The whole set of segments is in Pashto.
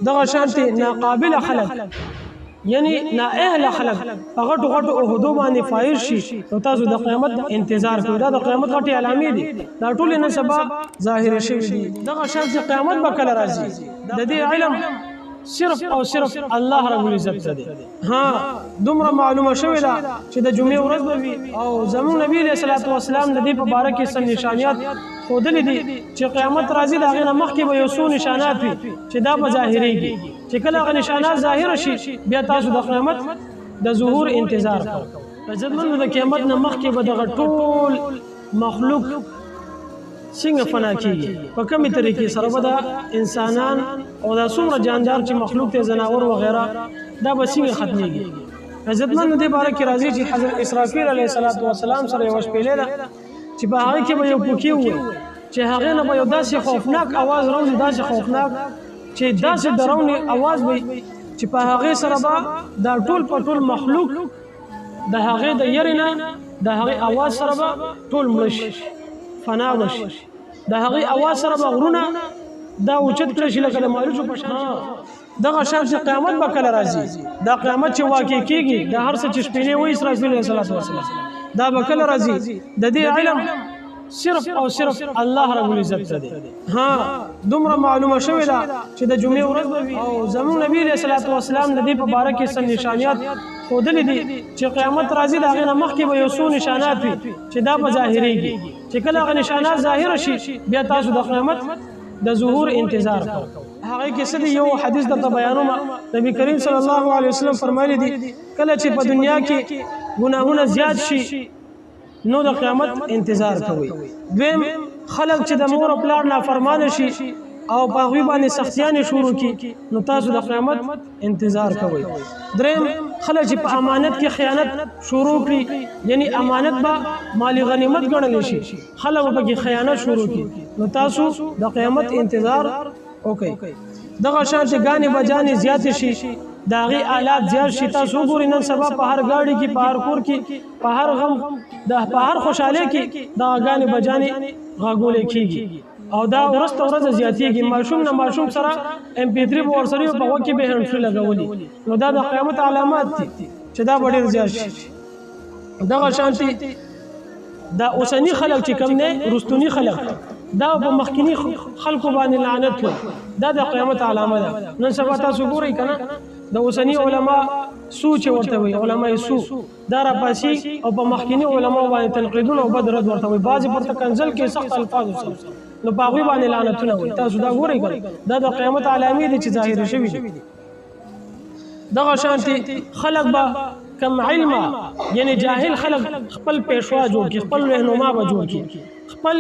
دغه شانتي ناقابل خلق یعنی نااهل خلق هغه غټو عہدو باندې فائز شي نو تاسو د قیامت انتظار کوئ دا د قیامت غټي علامې دي دا ټول نه سبا ظاهر شي دي دغه شانتي قیامت به کله راځي د دې علم صرف او صرف الله رب العزت ته دی ها دومره معلومه شوې ده چې د جمعې ورځ به وي او زموږ نبی علیه الصلاۃ والسلام د دې په باره کې سم نشانیات ښودلې دي چې قیامت راځي د هغې نه مخکې به یو څو نشانات وي چې دا به ظاهرېږي چې کله هغه نشانات ظاهره شي بیا تاسو د قیامت د ظهور انتظار کوئ عزتمندو د قیامت نه مخکې به دغه ټول مخلوق څنګه فنا کیږي په کومې طریقې سره به د انسانان او دا څومره جاندار چې مخلوق ته ځناور وغیره دا به څنګه ختمېږي عزتمندو دې باره کې راځي چې حضرت اسرافیل علیه السلام سره یوه شپېلې ده چې په هغې کې به یو پوکي ووایي چې هغې نه به یو داسې خوفناک اواز راوځي داسې خوفناک چې داسې ډرونې اواز به چې په هغې سره به دا ټول په ټول مخلوق د هغې د یرې نه د هغې اواز سره به ټول مړه شي فنا وشي د هغې اواز سره به غرونه دا اوچت کړی شي لکه د ماریچو په شان دغه شان چې قیامت به کله راځي دا قیامت چې واقع کېږي د هر څه چې شپېلې وایي اسرافیل علیه السلام دا به کله راځي د دې علم صرف او صرف الله رب العزت ته دی ها دومره معلومه شوې ده چې د جمعې ورځ به وي او زموږ نبی علیه الصلاۃ والسلام د دې په باره کې سم نشانیات ښودلې دي چې قیامت راځي د هغې نه مخکې به یو څو نشانات وي چې دا به ظاهرېږي چې کله هغه نشانات ظاهره شي بیا تاسو د قیامت د ظهور انتظار کوئ هغې کې څه دي یو حدیث درته بیانوم نبي کریم صلی الله علیه وسلم فرمایلی دي کله چې په دنیا کې ګناهونه زیات شي نو د قیامت انتظار کوئ دویم خلک چې د مور او پلار نافرمانه شي او په هغوی باندې سختیانې شروع کړي نو تاسو د قیامت انتظار کوئ دریم خلک چې په امانت کې خیانت شروع کړي یعنی امانت به مالی غنیمت ګڼلی شي خلک به پکې خیانت شروع کړي نو تاسو د قیامت انتظار وکړئ دغه شانتې ګانې بجانې زیاتې شي د هغې آلات زیات شي تاسو وګورئ نن سبا په هر ګاډي کې په هر کور کې په هر غم په هر خوشحالۍ کې دغه ګانې بجانې غږولی کېږي او دا ورځ ورځ زیاتېږي ماشوم نه ماشوم سره MP3 به ورسره وي په غوږ کې به هینډ فري لګولي نو دا د قیامت علامات دي چې دا به ډېر زیات شي دغه شانتې دا اوسني خلک چې کوم نه رستوني خلک دا په مخکینی خلکو باندې لعنت کوي دا د قیامت علامه ده نن سبا تاسو ګورئ که نه د اوسني علما سو چې ورته وي علماء سو دا راپاسي او په مخکینی علماو باندې تنقیدونه او بد رد ورته وي بعضې ورته کنزل کې سخت الفاظ سره نو په هغوی باندې لعنتونه وي تاسو دا ګورئ که دا د قیامت علامې دي چې ظاهره شوي دي دغه شانتې خلک به کم علمه یعنی جاهل خلک خپل پیشوا جوړ کړي خپل رهنما به جوړ کړي خپل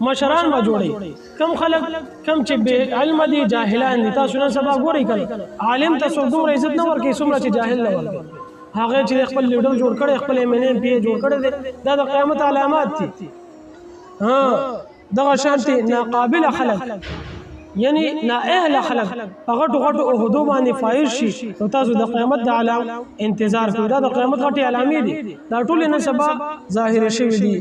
مشران ما جوړي کم خلک کم چې بے علم دي جاهلان دي تاسو نن سبا ګورئ کنه عالم ته څوک دومره عزت نه ورکوي څومره چې جاهل نه ورکوي هغه چې خپل لیډر جوړ کړی خپل MNA جوړ کړی دا د قیامت علامات دي ها دغه شانتې ناقابل خلک یعنی نااهل خلق هغه غټو عہدو باندې فائز شي نو تاسو د قیامت د علام انتظار کوئ دا د قیامت غټي علامې دي دا ټول نه سبا ظاهر شوي دي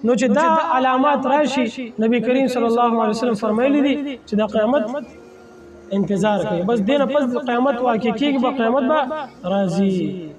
نو چې دا علامات راشي نبی کریم صلی الله علیه وسلم فرمایلی دي چې د قیامت انتظار کوئ بس دینه پس قیامت واقع کیږي به قیامت به راځي